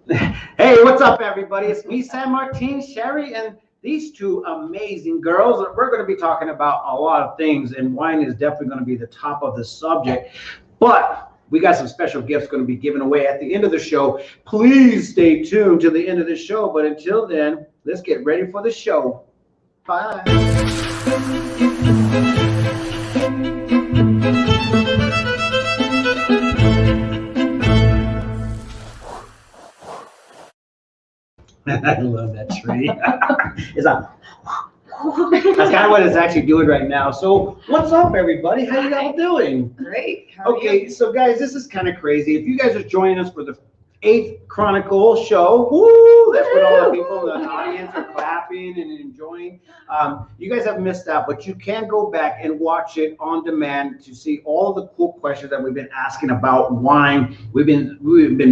Hey, what's up, everybody? It's me, San Martin, Sherry, and these two amazing girls. We're going to be talking about a lot of things, and wine is definitely going to be the top of the subject. But we got some special gifts going to be given away at the end of the show. Please stay tuned to the end of the show. But until then, let's get ready for the show. Bye. I love that tree. It's a, that's kind of what it's actually doing right now. So what's up, everybody? How you guys doing? Great. How are Okay, you? so guys, this is kind of crazy. If you guys are joining us for the 8th Chronicle show, woo! That's what all the people in the audience are clapping and enjoying. You guys have missed out, but you can go back and watch it on demand to see all the cool questions that we've been asking about wine. We've been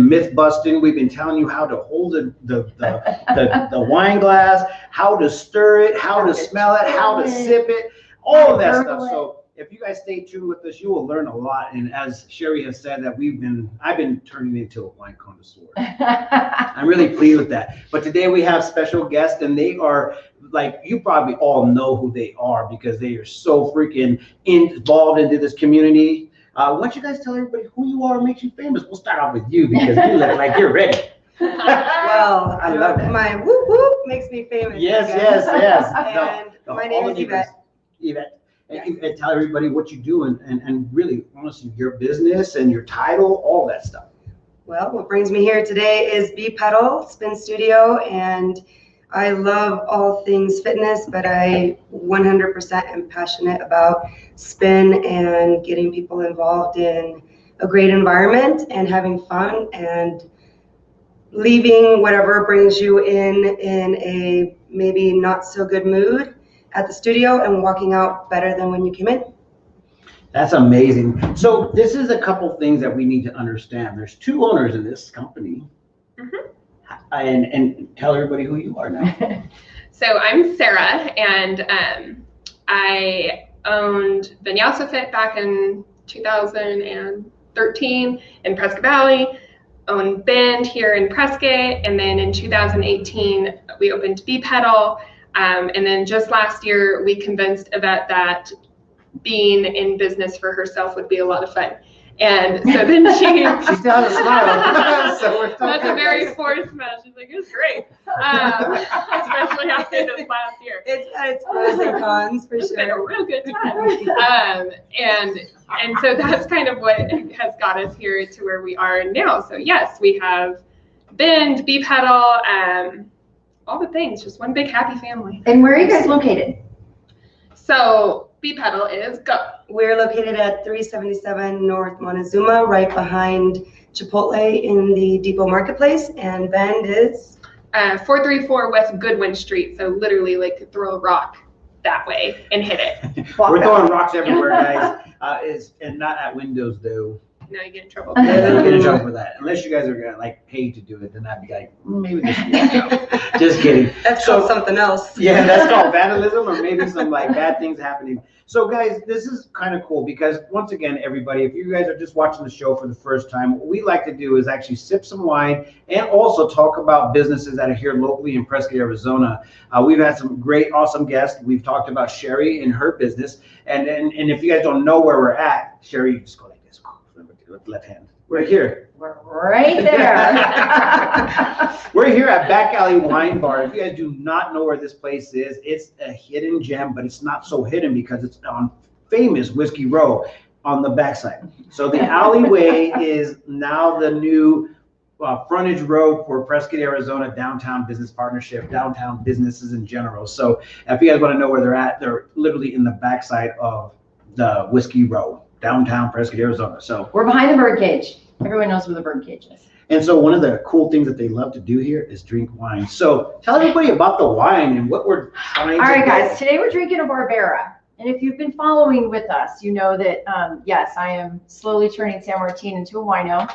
myth busting. We've been telling you how to hold the wine glass, how to stir it, how to smell it, how to sip it, all of that stuff. So if you guys stay tuned with us, you will learn a lot. And as Sherry has said, that I've been turning into a wine connoisseur. I'm really pleased with that. But today we have special guests, and they are, like, you probably all know who they are because they are so freaking involved into this community. Why don't you guys tell everybody who you are and makes you famous? We'll start off with you because you look like you're ready. Well, I love that. My whoop whoop makes me famous. Yes. And my name is Iveth. Iveth. And tell everybody what you do and really, honestly, your business and your title, all that stuff. Well, what brings me here today is BPedal Spin Studio, and I love all things fitness, but I 100% am passionate about spin and getting people involved in a great environment and having fun and leaving whatever brings you in a maybe not so good mood at the studio and walking out better than when you came in. That's amazing. So this is a couple things that we need to understand. There's 2 owners in this company. Mm-hmm. And tell everybody who you are now. So I'm Sarah, and I owned Vinyasa Fit back in 2013 in Prescott Valley, owned Bend here in Prescott, and then in 2018 we opened BPedal. And then just last year, we convinced Iveth that being in business for herself would be a lot of fun. And so then she still has a smile. So we're that's a very forced smile. She's like, it's great. Especially after this last year. It's got its pros and cons for It's been a sure. real good time. And so that's kind of what has got us here to where we are now. So yes, we have Bend, BPedal, all the things, just one big happy family. And where are you guys located? So BPedal is go. We're located at 377 North Montezuma, right behind Chipotle in the Depot Marketplace, and Bend is 434 West Goodwin Street. So literally, like, throw a rock that way and hit it. We're throwing rocks everywhere, guys. And not at windows, though. Now you get in trouble. Yeah, you get in trouble for that. Unless you guys are gonna like pay to do it, then I'd be like, maybe this. Just kidding. that's called something else. Yeah, that's called vandalism, or maybe some like bad things happening. So guys, this is kind of cool because once again, everybody, if you guys are just watching the show for the first time, what we like to do is actually sip some wine and also talk about businesses that are here locally in Prescott, Arizona. We've had some great, awesome guests. We've talked about Sherry and her business, and if you guys don't know where we're at, Sherry, just go like this. With left hand. We're here. We're right there. We're here at Back Alley Wine Bar. If you guys do not know where this place is, it's a hidden gem, but it's not so hidden because it's on famous Whiskey Row on the backside. So the alleyway is now the new frontage road for Prescott, Arizona, downtown business partnership, downtown businesses in general. So if you guys want to know where they're at, they're literally in the backside of the Whiskey Row, downtown Prescott, Arizona. So We're behind the birdcage. Everyone knows where the birdcage is. and so one of the cool things that they love to do here is drink wine. So tell everybody about the wine and what we're trying to All right, do. guys, today we're drinking a Barbera. And if you've been following with us, you know that, yes, I am slowly turning San Martin into a wino.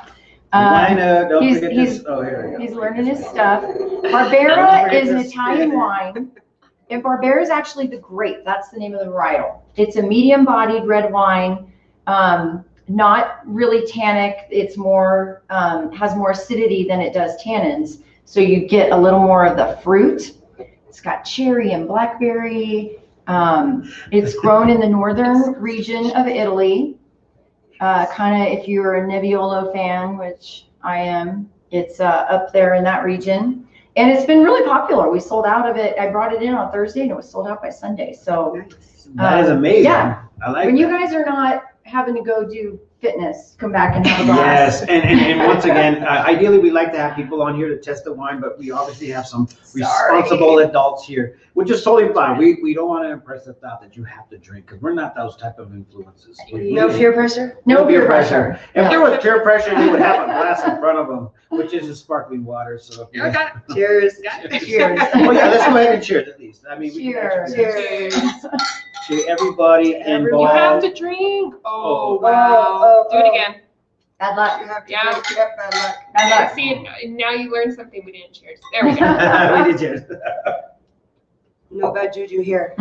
Wine, don't forget he's- this. Oh, here we go. He's learning his stuff. Barbera is an Italian wine. And Barbera is actually the grape. That's the name of the varietal. It's a medium-bodied red wine. not really tannic. It's more, has more acidity than it does tannins. So you get a little more of the fruit. It's got cherry and blackberry. It's grown in the northern region of Italy. Kind of, if you're a Nebbiolo fan, which I am, it's up there in that region. And it's been really popular. We sold out of it. I brought it in on Thursday and it was sold out by Sunday. So that is amazing. Yeah. I like when that. you guys are not having to go do fitness, come back and have a glass. Yes, and once again, ideally we like to have people on here to test the wine, but we obviously have some responsible adults here, which is totally fine. We don't want to impress the thought that you have to drink, because we're not those type of influences. No peer pressure? No peer pressure. If there was peer pressure, you would have a glass in front of them, which is just sparkling water. So if you I got it. Cheers. Got it. Cheers. Oh yeah, let's go ahead and cheers at least. I mean, we Cheers. can Cheers. to everybody You have involved. to drink. Oh, Wow. Do it again. Bad luck. You have to Yeah. drink. Yep, bad luck. Bad luck. See, now you learned something we didn't. Cheers. There we go. We did cheers. No bad juju here.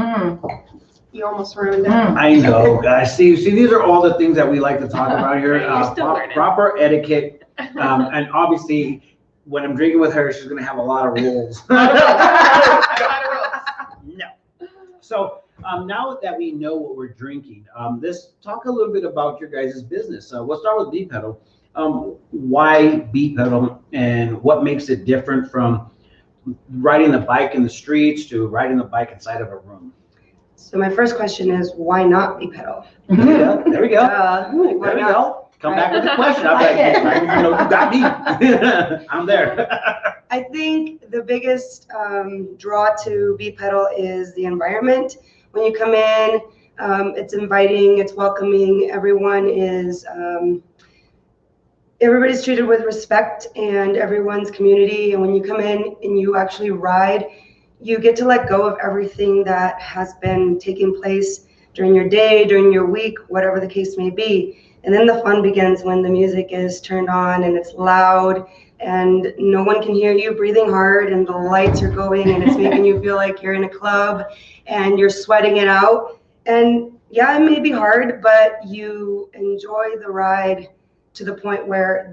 You almost ruined it. I know, guys. See, these are all the things that we like to talk about here. You're still learning. Proper etiquette, and obviously, when I'm drinking with her, she's gonna have a lot of rules. No. So now that we know what we're drinking, let's talk a little bit about your guys' business. We'll start with BPedal. Why BPedal, and what makes it different from riding the bike in the streets to riding the bike inside of a room? So my first question is, why not BPedal? Yeah, there we go. Why There we not? go. Come back with the question. I'm like, you know, you got me. I'm there. I think the biggest draw to BPedal is the environment. When you come in, it's inviting, it's welcoming. Everybody's treated with respect, and everyone's community. And when you come in and you actually ride, you get to let go of everything that has been taking place during your day, during your week, whatever the case may be. And then the fun begins when the music is turned on and it's loud and no one can hear you breathing hard, and the lights are going and it's making you feel like you're in a club and you're sweating it out. And yeah, it may be hard, but you enjoy the ride to the point where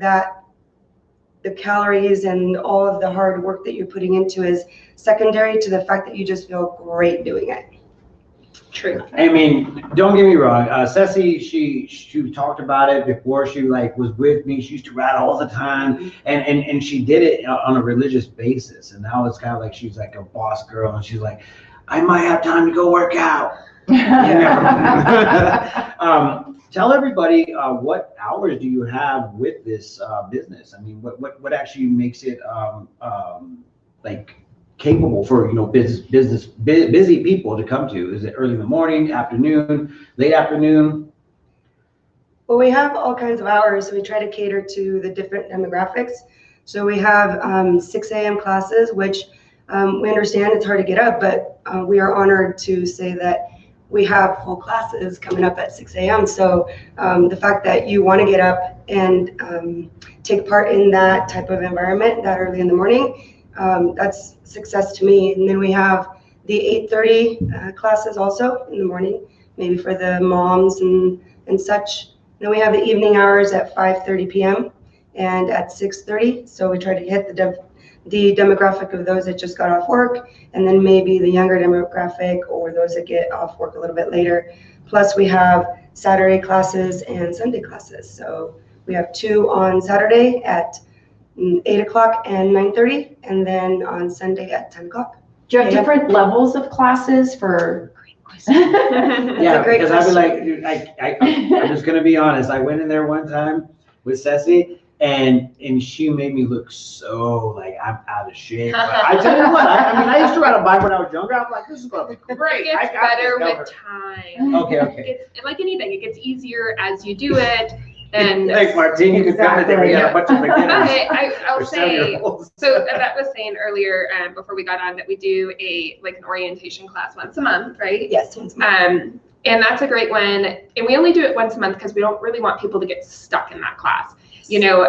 the calories and all of the hard work that you're putting into is secondary to the fact that you just feel great doing it. True. I mean, don't get me wrong. Ceci, she talked about it before she was with me. She used to ride all the time, and she did it on a religious basis. And now it's kind of like she's like a boss girl, and she's like, I might have time to go work out. Tell everybody what hours do you have with this business? I mean, what actually makes it capable for busy people to come to? Is it early in the morning, afternoon, late afternoon? Well, we have all kinds of hours. We try to cater to the different demographics. So we have 6 a.m. classes, which we understand it's hard to get up, but we are honored to say that we have full classes coming up at 6 a.m. So the fact that you want to get up and take part in that type of environment that early in the morning, that's success to me. And then we have the 8:30 classes also in the morning, maybe for the moms and such. Then we have the evening hours at 5:30 p.m. and at 6:30. So we try to hit the demographic of those that just got off work, and then maybe the younger demographic or those that get off work a little bit later. Plus we have Saturday classes and Sunday classes. So we have 2 on Saturday at 8 o'clock and 9:30, and then on Sunday at 10 o'clock. Do you have different levels of classes for? Yeah, great because I'd question. be like, I'm just gonna be honest. I went in there one time with Ceci, and she made me look so like I'm out of shape. But I tell you what, I used to ride a bike when I was younger. I'm like, this is gonna be great. It gets better with time. Okay. It's like anything. It gets easier as you do it. And Thanks, Martine. You can come in there. We got a bunch of beginners. I'll or say, 7-year-olds. so Iveth was saying earlier before we got on that we do an orientation class once a month, right? Yes, once a month. And that's a great one. And we only do it once a month because we don't really want people to get stuck in that class. You know,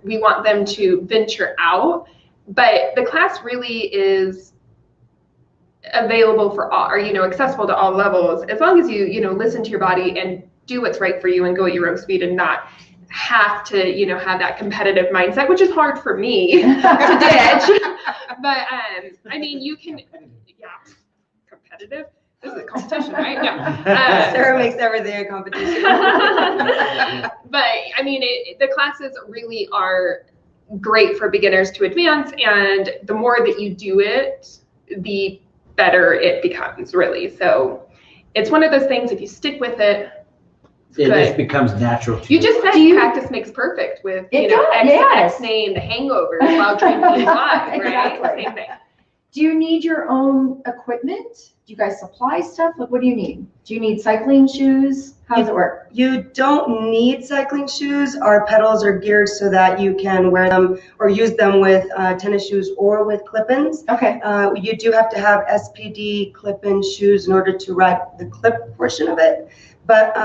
we want them to venture out, but the class really is available for all, or accessible to all levels, as long as you listen to your body and do what's right for you and go at your own speed and not have to, you know, have that competitive mindset, which is hard for me to ditch. But I mean, you can, yeah, competitive. This is a competition, right? Yeah. Sarah makes everything a competition. But I mean, the classes really are great for beginners to advance, and the more that you do it, the better it becomes, really. So it's one of those things, if you stick with it, it just becomes natural to you. Just said practice makes perfect with, you know, X-nay and the hangovers while drinking wine, right? Exactly. Same thing. Do you need your own equipment? Do you guys supply stuff? Like, what do you need? Do you need cycling shoes? How does it work? You don't need cycling shoes. Our pedals are geared so that you can wear them or use them with tennis shoes or with clip-ins. Okay. You do have to have SPD clip-in shoes in order to ride the clip portion of it. But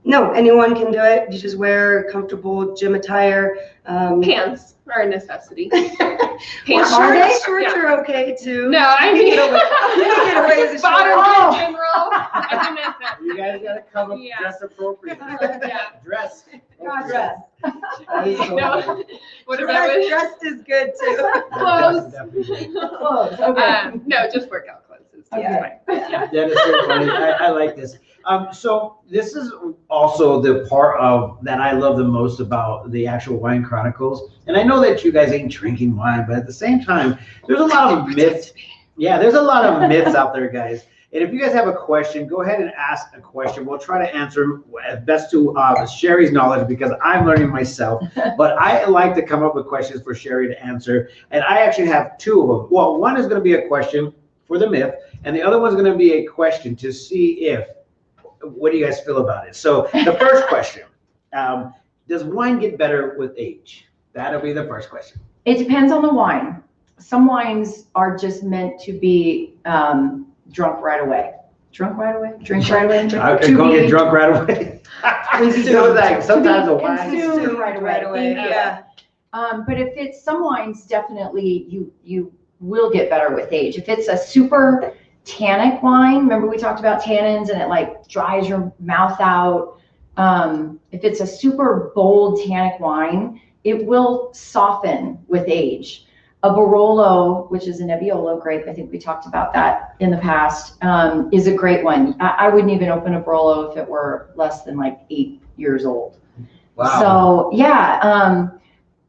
no, anyone can do it. You just wear comfortable gym attire. Pants are a necessity. Pants Shorts are okay too. No, I mean, you can get away with the bottoms in general. You guys gotta come up dress appropriate. Yeah. Dress. Dress. That is so No. good. What about with dressed is good too. clothes? Clothes. Okay. No, just workout clothes. Okay. Yeah. That is so funny. I like this. So this is also the part of that I love the most about the actual Wine Chronicles. And I know that you guys ain't drinking wine, but at the same time, there's a lot of myths. Yeah, there's a lot of myths out there, guys. And if you guys have a question, go ahead and ask a question. We'll try to answer as best to Sherry's knowledge, because I'm learning myself. But I like to come up with questions for Sherry to answer. And I actually have two of them. Well, one is going to be a question for the myth, and the other one's going to be a question to see if, what do you guys feel about it? So the first question, does wine get better with age? That'll be the first question. It depends on the wine. Some wines are just meant to be drunk right away. Drunk right away? Drink right away? I could go get drunk right away. Sometimes a wine consumed right away. Yeah. But if it's some wines, definitely you will get better with age. If it's a super tannic wine, remember we talked about tannins and it like dries your mouth out. If it's a super bold tannic wine, it will soften with age. A Barolo, which is a Nebbiolo grape, I think we talked about that in the past, is a great one. I wouldn't even open a Barolo if it were less than like 8 years old. Wow. So yeah,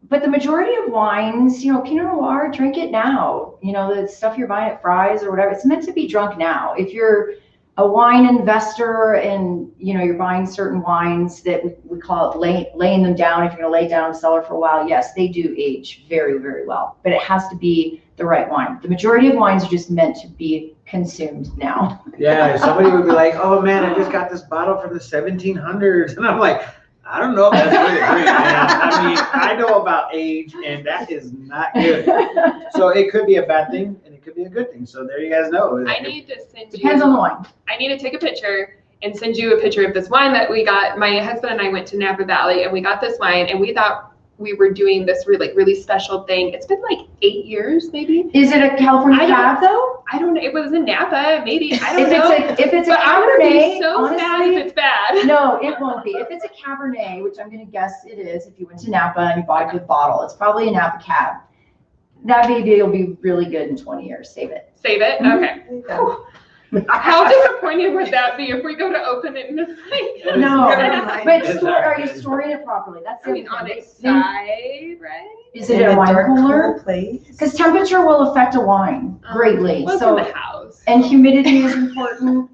but the majority of wines, you know, Pinot Noir, drink it now. You know, the stuff you're buying at Fry's or whatever, it's meant to be drunk now. If you're a wine investor and, you know, you're buying certain wines that we call it laying them down, if you're going to lay down in the cellar for a while, yes, they do age very, very well. But it has to be the right wine. The majority of wines are just meant to be consumed now. Yeah, somebody would be like, oh man, I just got this bottle from the 1700s. And I'm like, I don't know if that's really great, man. I mean, I know about age, and that is not good. So it could be a bad thing, and it could be a good thing. So there you guys know. I need to send you. Depends on the wine. I need to take a picture and send you a picture of this wine that we got. My husband and I went to Napa Valley, and we got this wine, and we thought we were doing this really special thing. It's been like 8 years, maybe. Is it a California Cab though? I don't know. It was in Napa, maybe. I don't If know. If it's a But I would Cabernet, be so honestly, sad if it's bad. no, it won't be. If it's a Cabernet, which I'm going to guess it is, if you went to Napa and you bought a good bottle, it's probably a Napa Cab. That baby will be really good in 20 years. Save it. Save it? Mhm. Okay. How disappointing would that be if we go to open it and it's like, No, Never but are you storing it properly? That's I the mean, on other its thing. side, right? Is it a wine cooler? place? Because temperature will affect a wine greatly. Well, it's So in the house. and humidity is important.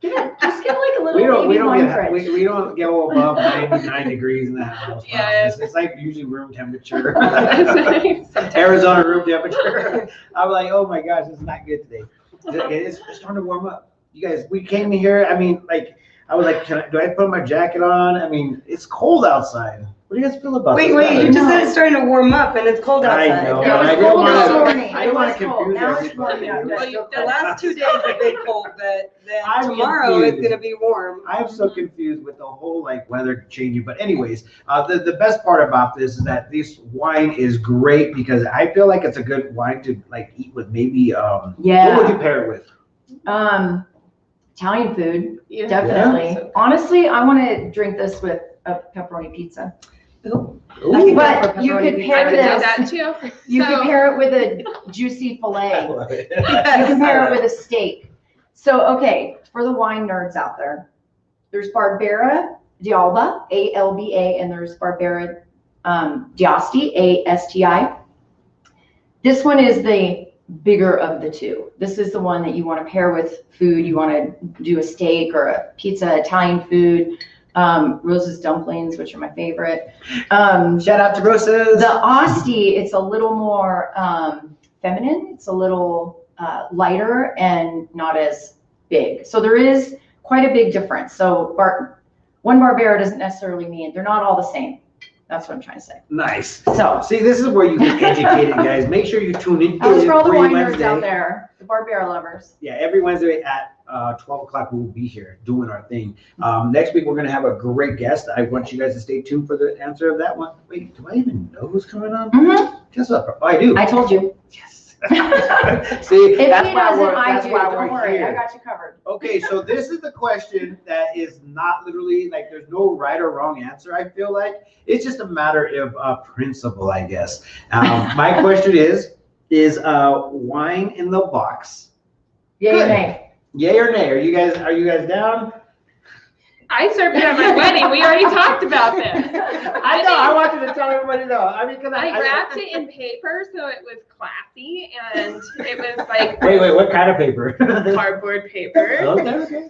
Just get like a little baby wine fridge. We don't go above 99 degrees in the house. Yeah. It's like usually room temperature. Sometimes. Arizona room temperature. I'm like, oh my gosh, it's not good today. It's starting to warm up. You guys, we came here. I mean, like, I was like, do I put my jacket on? I mean, it's cold outside. What do you guys feel about this? Wait, you just said it's starting to warm up and it's cold outside. I know. It was I cold don't this wanna- morning. I don't want to It was cold. confuse Now it's everybody. warming up. Well, you- The last 2 days have been cold, but then I'm tomorrow it's confused. gonna be warm. I'm so confused with the whole like weather changing. But anyways, the best part about this is that this wine is great because I feel like it's a good wine to like eat with maybe what would you pair it with? Italian food, Yeah. definitely. Yeah. Honestly, I want to drink this with a pepperoni pizza. Ooh. Ooh. But you could I pair could do that this, too. you So- could pair it with a juicy I filet. love it. You can pair it with a steak. So, okay, for the wine nerds out there, there's Barbera d'Alba, A-L-B-A, and there's Barbera d'Asti, A-S-T-I. This one is the bigger of the two. This is the one that you want to pair with food. You want to do a steak or a pizza, Italian food, Rose's dumplings, which are my favorite. Shout out to Rosa's. The Asti, it's a little more feminine. It's a little lighter and not as big. So there is quite a big difference. So one Barbera doesn't necessarily mean they're not all the same. That's what I'm trying to say. Nice. So See, this is where you get educated, guys. Make sure you tune in. that was for all the every wine nerds Wednesday. out there, the Barbera lovers. Yeah, every Wednesday at 12 o'clock, we'll be here doing our thing. Next week, we're going to have a great guest. I want you guys to stay tuned for the answer of that one. Wait, do I even know who's coming on? Mm-hmm. Guess what? Oh, I do. I told you. Yes. See, If that's he why doesn't, we're, I that's do. why Don't we're worry, I here. got you covered. Okay, so this is the question that is not literally, like, there's no right or wrong answer, I feel like. It's just a matter of principle, I guess. My question is wine in the box, Yay Good. or nay? yay or nay? Are you guys down? I served it at my wedding. We already talked about this. I know, I want you to tell everybody no. I mean, because I wrapped it in paper so it was classy and it was like Wait, what kind of paper? cardboard paper. Okay,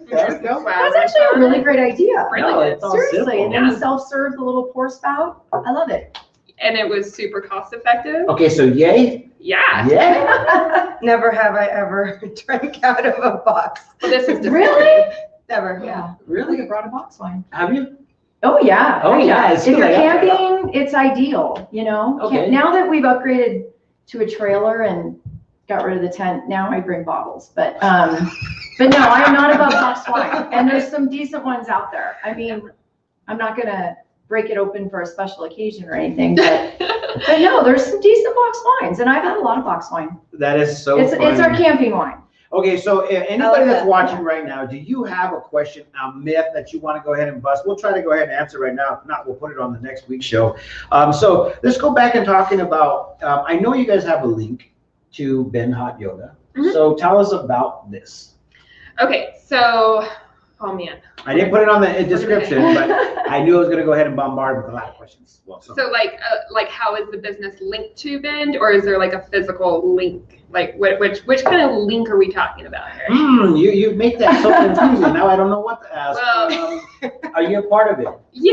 there we go. That's actually a really great idea. Really No, good. it's all Seriously, simple. and then you self-serve the little pour spout. I love it. And it was super cost effective. Okay, so yay? Yeah. Yeah? Never have I ever drank out of a box. Well, this is different. Really? Never. Yeah. Really? You brought a box wine. Have you? Oh yeah. Oh, yeah, it's If you're good. camping, it's ideal. You know. Okay. Now that we've upgraded to a trailer and got rid of the tent, now I bring bottles. But no, I'm not above box wine. And there's some decent ones out there. I mean, I'm not gonna break it open for a special occasion or anything, but no, there's some decent box wines, and I've had a lot of box wine. That is so It's our funny. camping wine. Okay, so if anybody like that's that. watching right now, do you have a question, a myth that you want to go ahead and bust? We'll try to go ahead and answer right now. If not, we'll put it on the next week's show. So let's go back and talking about, I know you guys have a link to Ben Hot Yoga. Mhm. So tell us about this. Okay, so, oh man. I didn't put it on the description, but I knew I was going to go ahead and bombard with a lot of questions. Well, So like how is the business linked to Bend, or is there like a physical link? Like which kind of link are we talking about here? You make that so confusing. Now I don't know what to ask. Well- Are you a part of it? Yeah.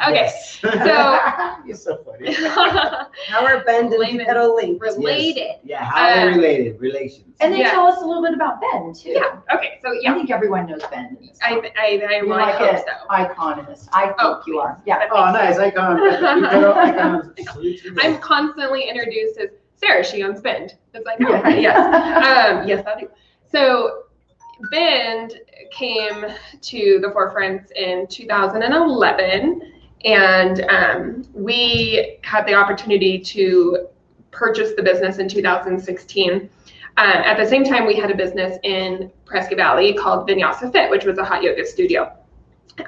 Okay. Yes. So- You're so funny. How are Bend and Layman. BPedal linked? Related. Yeah, how are they related? Relations. And then Yeah. tell us a little bit about Ben too. Yeah. Okay. So I yeah, think everyone knows Ben. In this I You're well, I like hope an so. icon in this. I think Oh, you are. Yeah. Oh, nice. Icon. I'm constantly introduced as Sarah. She owns Bend. It's like, Yeah. okay, yes, yes, I do. So Bend came to the forefront in 2011, and we had the opportunity to purchase the business in 2016. At the same time, we had a business in Prescott Valley called Vinyasa Fit, which was a hot yoga studio.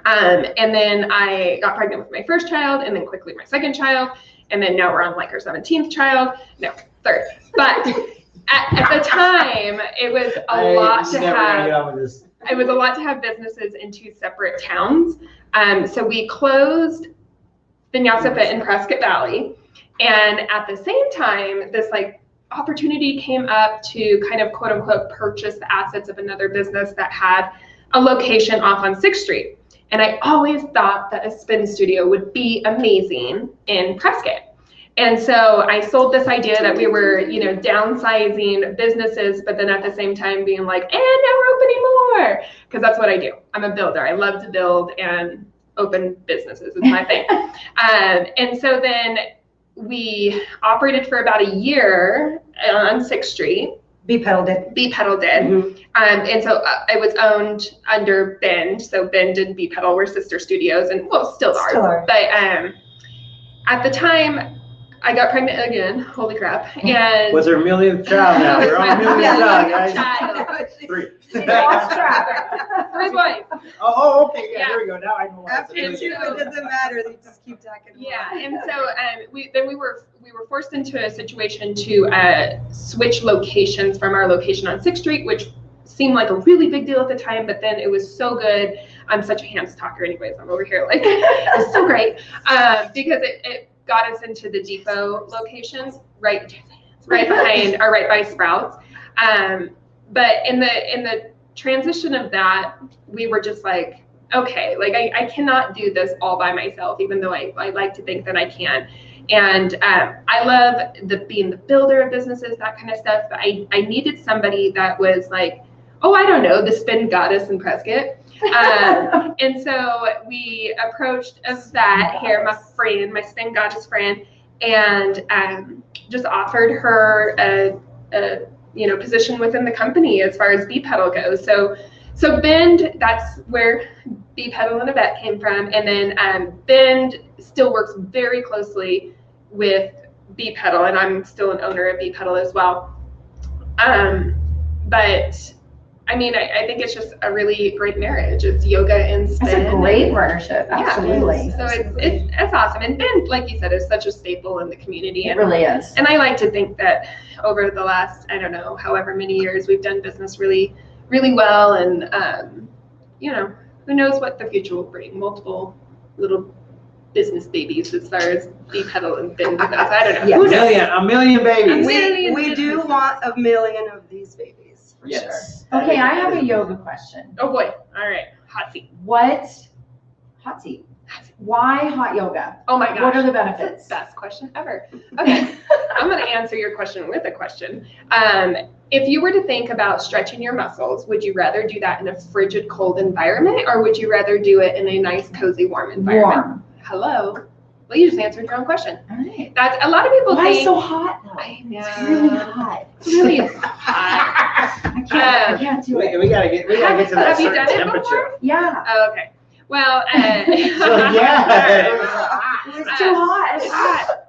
And then I got pregnant with my first child, and then quickly my second child, and then now we're on like our 17th child. No, third. But at the time, it was a lot to have. It was a lot to have businesses in two separate towns. So we closed Vinyasa Fit in Prescott Valley, and at the same time, this like opportunity came up to kind of quote unquote purchase the assets of another business that had a location off on 6th Street. And I always thought that a spin studio would be amazing in Prescott. And so I sold this idea that we were, downsizing businesses, but then at the same time being like, and now we're opening more, because that's what I do. I'm a builder. I love to build and open businesses. It's my thing. And so then we operated for about a year on 6th Street. BPedal did. BPedal did. Mhm. And so it was owned under Bend. So Bend and BPedal were sister studios, and well, still are. Still are. But at the time, I got pregnant again. Holy crap. And Was her millionth child now? We're on millionth child, guys. Child. 3. She lost track. 3 boys. Oh, okay, yeah, Yeah. there we go. Now I know why. After it's two, amazing. it doesn't matter. They just keep talking. Yeah, and so we were forced into a situation to switch locations from our location on 6th Street, which seemed like a really big deal at the time, but then it was so good. I'm such a hands talker anyways. I'm over here like, it was so great because it got us into the depot locations right behind or right by Sprouts. But in the transition of that, we were just like, okay, like I cannot do this all by myself, even though I like to think that I can. And I love being the builder of businesses, that kind of stuff. But I needed somebody that was like, oh, I don't know, the spin goddess in Prescott. And so we approached that here, my spin goddess friend, and just offered her a position within the company as far as BPedal goes. So Bend, that's where BPedal and Iveth came from. And then Bend still works very closely with BPedal, and I'm still an owner of BPedal as well. But I mean, I think it's just a really great marriage. It's yoga and spin. It's a great partnership, absolutely. Yeah, so it's awesome. And Bend, like you said, is such a staple in the community. It really is. And I like to think that over the last, I don't know, however many years, we've done business really, really well. And, who knows what the future will bring. Multiple little business babies as far as BPedal and Bend goes. I don't know. Yeah. Who knows? A million babies. We do want a million of these babies. For Yes. sure. Okay, I have a yoga question. Oh boy. All right. Hot seat. Hot seat. Why hot yoga? Oh my gosh. What are the That's benefits? the best question ever. Okay. I'm going to answer your question with a question. If you were to think about stretching your muscles, would you rather do that in a frigid, cold environment, or would you rather do it in a nice, cozy, warm environment? Warm. Hello. Well, you just answered your own question. All right. That's a lot of people Why think. so hot though? I know. It's really hot. It's really hot. I can't do it. We gotta get to that Have you certain done it temperature. before? Yeah. Oh, okay. Well, So, yeah. It's too hot. It's hot.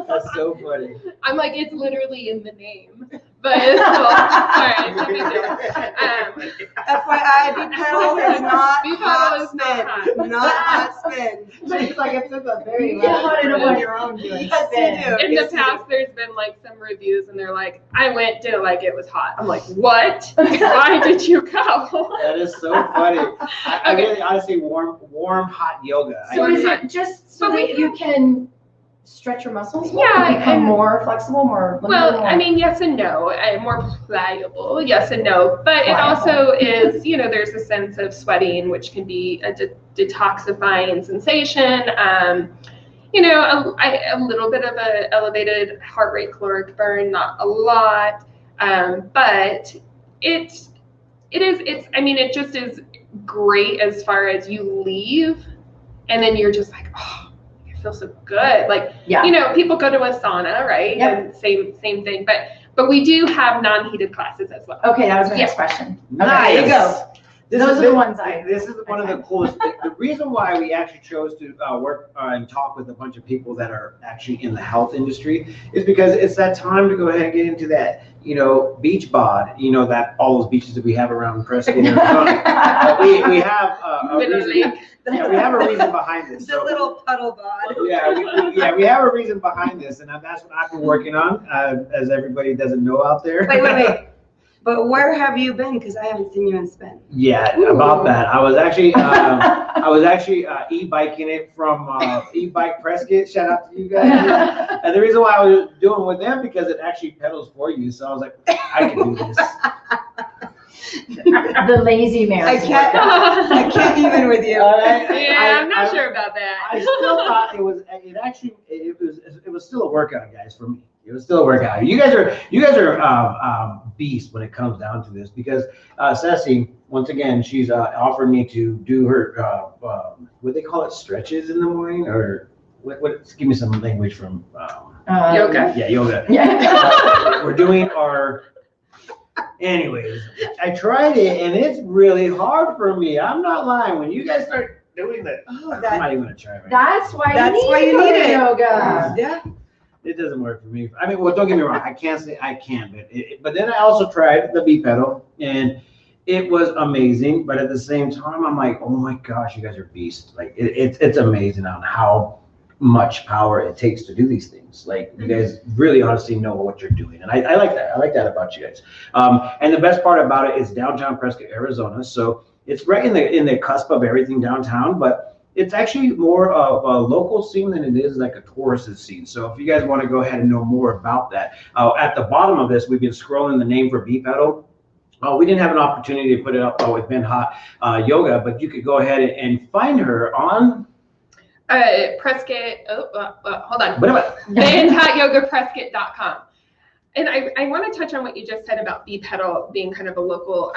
That's so funny. I'm like, it's literally in the name, but it's cool. All right, let me do it. FYI, BPedal is not BPedal hot is not spin. hot. Not hot spin. It's like it's a very You get hot enough on your own doing Yes, spin. you do. In the past, there's been like some reviews, and they're like, I went, didn't like it, was hot. I'm like, what? Why did you go? That is so funny. I Okay. really honestly warm hot yoga. So I- is it just so But we that you can stretch your muscles more, Yeah, become and- more flexible, more Well, more- I mean, yes and no. More pliable, yes and no. But it Pliable. also is, there's a sense of sweating, which can be a detoxifying sensation. A little bit of a elevated heart rate caloric burn, not a lot. But it just is great as far as you leave, and then you're just like, oh, I feel so good. Like, yeah. People go to a sauna, right? Yep. And same thing. But we do have non-heated classes as well. Okay, that was my Yeah. next question. Nice. There you go. Those are the ones This is one of the coolest. The reason why we actually chose to work and talk with a bunch of people that are actually in the health industry is because it's that time to go ahead and get into that, beach bod. That all those beaches that we have around Prescott. we have a reason. Yeah, we have a reason behind this. The little puddle bod. Yeah, we have a reason behind this, and that's what I've been working on, as everybody doesn't know out there. Wait. But where have you been? Because I haven't seen you in spin. Yeah, about that. I was actually e-biking it from e-bike Prescott. Shout out to you guys. And the reason why I was doing with them because it actually pedals for you. So I was like, I can do this. The lazy man. I can't even with you. I'm not sure about that. I still thought it was still a workout, guys, for me. It was still a workout. You guys are beasts when it comes down to this because Ceci, once again, she's offered me to do her what they call it, stretches in the morning, or what? Give me some language from Yoga. Yeah, yoga. Yeah. We're doing our. Anyways, I tried it and it's really hard for me. I'm not lying. When you guys start doing that, I'm not even gonna try right now. That's why you need it. yoga. Yeah. It doesn't work for me. I mean, well, don't get me wrong. I can't say I can, but then I also tried the BPedal, and it was amazing. But at the same time, I'm like, oh my gosh, you guys are beasts. Like it's amazing on how much power it takes to do these things. Like you guys really honestly know what you're doing, and I like that. I like that about you guys. And the best part about it is downtown Prescott, Arizona. So it's right in the cusp of everything downtown, but it's actually more of a local scene than it is like a tourist scene. So if you guys want to go ahead and know more about that, at the bottom of this, we've been scrolling the name for BPedal. We didn't have an opportunity to put it up with Ben Hot Yoga, but you could go ahead and find her on Prescott. Hold on. BandHotYogaPrescott.com. And I want to touch on what you just said about BPedal being kind of a local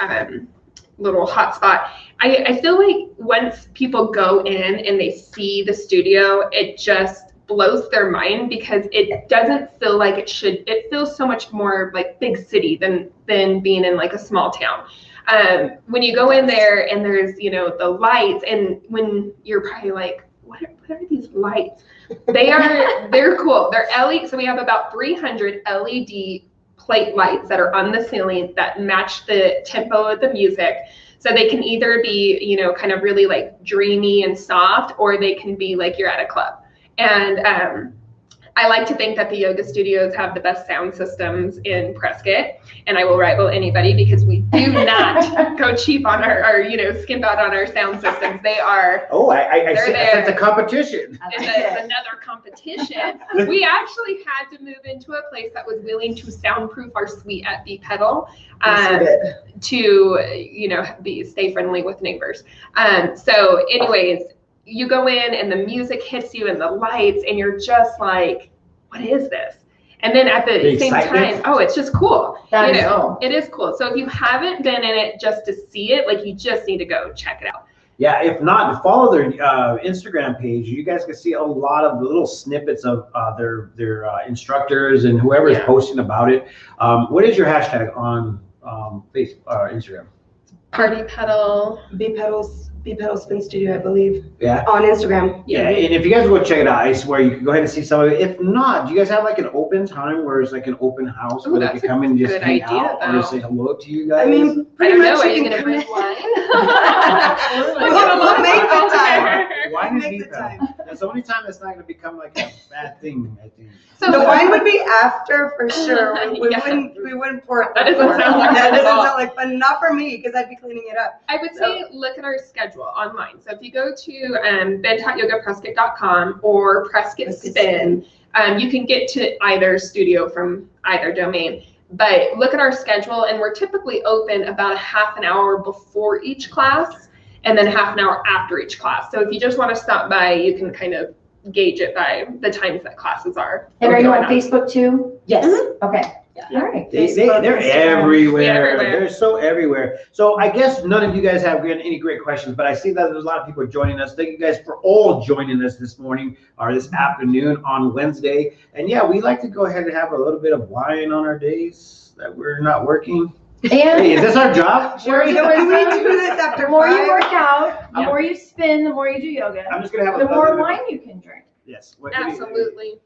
little hotspot. I feel like once people go in and they see the studio, it just blows their mind because it doesn't feel like it should. It feels so much more like big city than being in like a small town. When you go in there and there's, the lights, and when you're probably like, what are these lights? They're cool. They're LED. So we have about 300 LED plate lights that are on the ceiling that match the tempo of the music. So they can either be, kind of really like dreamy and soft, or they can be like you're at a club. And I like to think that the yoga studios have the best sound systems in Prescott, and I will rival anybody because we do not go cheap on our skimp out on our sound systems. They are. Oh, I see. It's a competition. It's another competition. We actually had to move into a place that was willing to soundproof our suite at BPedal to, stay friendly with neighbors. So anyways, you go in and the music hits you and the lights, and you're just like, what is this? And then at the same time, it's just cool. Cool. It is cool. So if you haven't been in it just to see it, like, you just need to go check it out. Yeah, if not, follow their Instagram page. You guys can see a lot of the little snippets of their instructors and whoever is posting about it. What is your hashtag on Facebook, Instagram? Party Pedal. BPedal Spin Studio, I believe. Yeah. On Instagram. Yeah, and if you guys want to check it out, I swear you can go ahead and see some of it. If not, do you guys have like an open time where it's like an open house where they can come and just hang out or say hello to you guys? I mean, pretty much are you you can going to come bring in. wine? We'll make the time. Wine is Make the time. That's the only time it's not going to become like a bad thing, I think. So the wine would be after for sure. We wouldn't pour it. That doesn't sound like that fun at doesn't all. sound like fun. Not for me, because I'd be cleaning it up. I would say look at our schedule online. So if you go to BandHotYogaPrescott.com or Prescott Spin, you can get to either studio from either domain. But look at our schedule, and we're typically open about a half an hour before each class and then half an hour after each class. So if you just want to stop by, you can kind of gauge it by the times that classes are. And are you on Facebook too? Yes. Okay. Yeah. All right. They're everywhere. Everywhere. They're so everywhere. So I guess none of you guys have any great questions, but I see that there's a lot of people joining us. Thank you guys for all joining us this morning or this afternoon on Wednesday. And yeah, we like to go ahead and have a little bit of wine on our days that we're not working. And Hey, is this our job? Sure, we do this after the more you 5. work out, the more you spin, the more you do yoga, I'm just gonna have the more wine you can drink. Yes. Absolutely.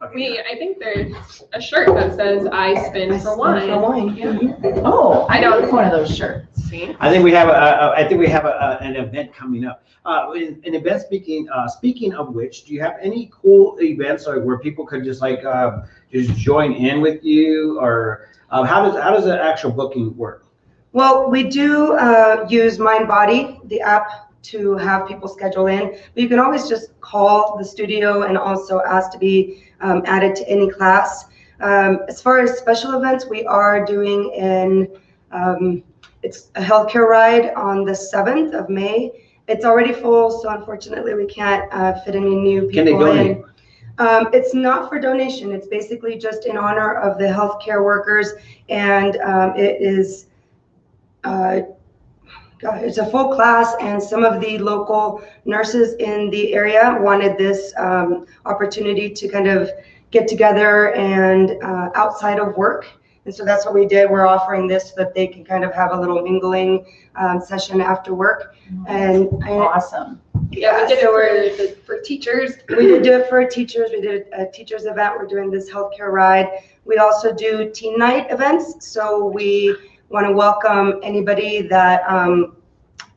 Okay. I think there's a shirt that says "I spin for wine." Yeah. Oh, I don't like one of those shirts. See? I think we have an event coming up. An event speaking of which, do you have any cool events where people could just just join in with you, or how does the actual booking work? Well, we do use MindBody, the app, to have people schedule in, but you can always just call the studio and also ask to be added to any class. As far as special events, we are doing it's a healthcare ride on the 7th of May. It's already full, so unfortunately we can't fit any new people Can they donate? in. It's not for donation. It's basically just in honor of the healthcare workers, and it is it's a full class, and some of the local nurses in the area wanted this opportunity to kind of get together and outside of work And so that's what we did. We're offering this so that they can kind of have a little mingling session after work. And Awesome. Yeah, we did it for teachers. we did do it for teachers. We did a teachers event. We're doing this healthcare ride. We also do teen night events. So we want to welcome anybody that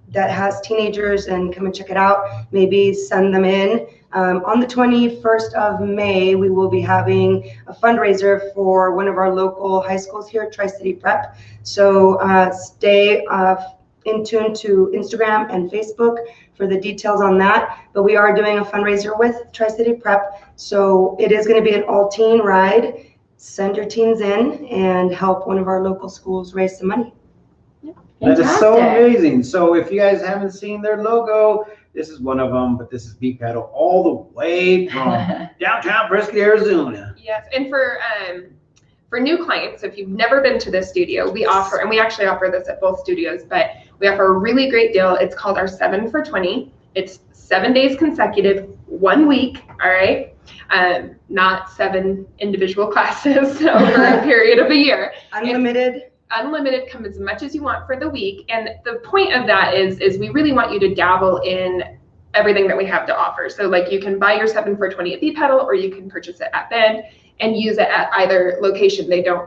that has teenagers and come and check it out. Maybe send them in. On the 21st of May, we will be having a fundraiser for one of our local high schools here at Tri-City Prep. So stay in tune to Instagram and Facebook for the details on that. But we are doing a fundraiser with Tri-City Prep. So it is going to be an all-teen ride. Send your teens in and help one of our local schools raise some money. That is so Fantastic. amazing. So if you guys haven't seen their logo, this is one of them, but this is BPedal all the way from downtown Prescott, Arizona. Yes, and for new clients, if you've never been to this studio, we offer, and we actually offer this at both studios, but we offer a really great deal. It's called our 7 for 20. It's 7 days consecutive, 1 week, all right? Not 7 individual classes over a period of a year. Unlimited. Unlimited, come as much as you want for the week. And the point of that is we really want you to dabble in everything that we have to offer. So like you can buy your 7 for 20 at BPedal, or you can purchase it at Bend and use it at either location. They don't,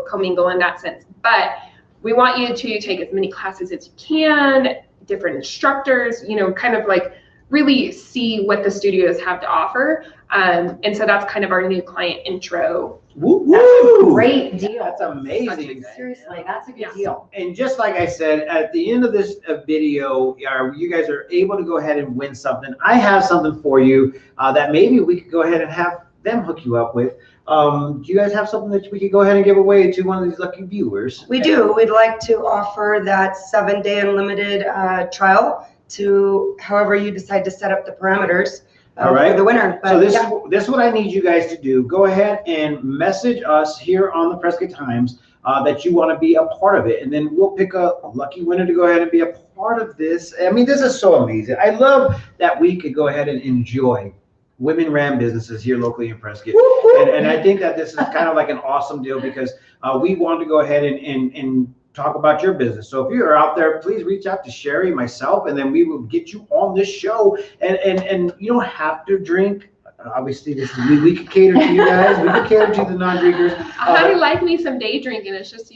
commingle in that sense. But we want you to take as many classes as you can, different instructors, kind of like really see what the studios have to offer. And so that's kind of our new client intro. Woo, That's a woo. great deal. That's amazing. Seriously, that's a good Yeah. deal. And just like I said, at the end of this video, you guys are able to go ahead and win something. I have something for you that maybe we could go ahead and have them hook you up with. Do you guys have something that we could go ahead and give away to one of these lucky viewers? We do. We'd like to offer that 7-day unlimited trial to however you decide to set up the parameters All right. for the winner. But So this yeah. this is what I need you guys to do. Go ahead and message us here on the Prescott Times that you want to be a part of it, and then we'll pick a lucky winner to go ahead and be a part of this. I mean, this is so amazing. I love that we could go ahead and enjoy women-ran businesses here locally in Prescott, and I think that this is kind of like an awesome deal because we want to go ahead and talk about your business. So if you're out there, please reach out to Sherry, myself, and then we will get you on this show. And you don't have to drink. Obviously, we could cater to you guys. We could cater to the non-drinkers. I like me some day drinking. It's just,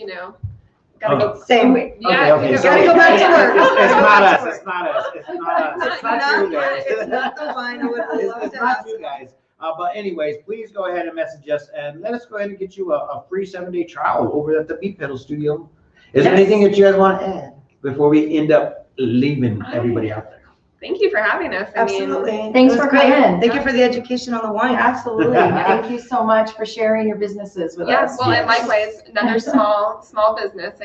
gotta go. Same way. Yeah, Okay. so- Gotta go back to work. It's not us. It's not us. It's not us. It's not you guys. It's not the wine. I would love It's to not have you some. guys. But anyways, please go ahead and message us and let us go ahead and get you a free 7-day trial over at the BPedal studio. Is there Yes. anything that you guys want to add before we end up leaving everybody out there? Thank you for having us. Absolutely. Thanks It was for great. coming. Thank you for the education on the wine. Absolutely. Thank you so much for sharing your businesses with Yeah, us. well, Yes. and likewise, another small business.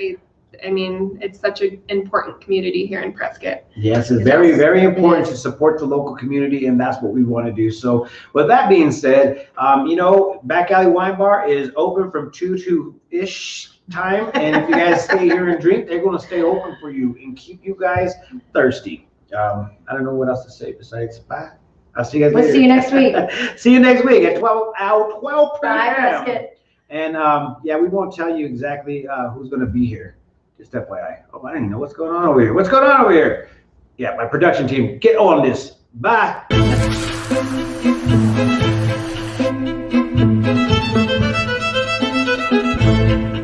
I mean, it's such an important community here in Prescott. Yes, it's very, very important to support the local community, and that's what we want to do. So with that being said, Back Alley Wine Bar is open from 2 to ish time, and if you guys stay here and drink, they're going to stay open for you and keep you guys thirsty. I don't know what else to say besides bye. I'll see you guys We'll later. see you next week. See you next week at 12 Bye, p.m. Prescott. And we won't tell you exactly who's going to be here. Just FYI. Oh, I don't even know what's going on over here. What's going on over here? Yeah, my production team, get on this. Bye.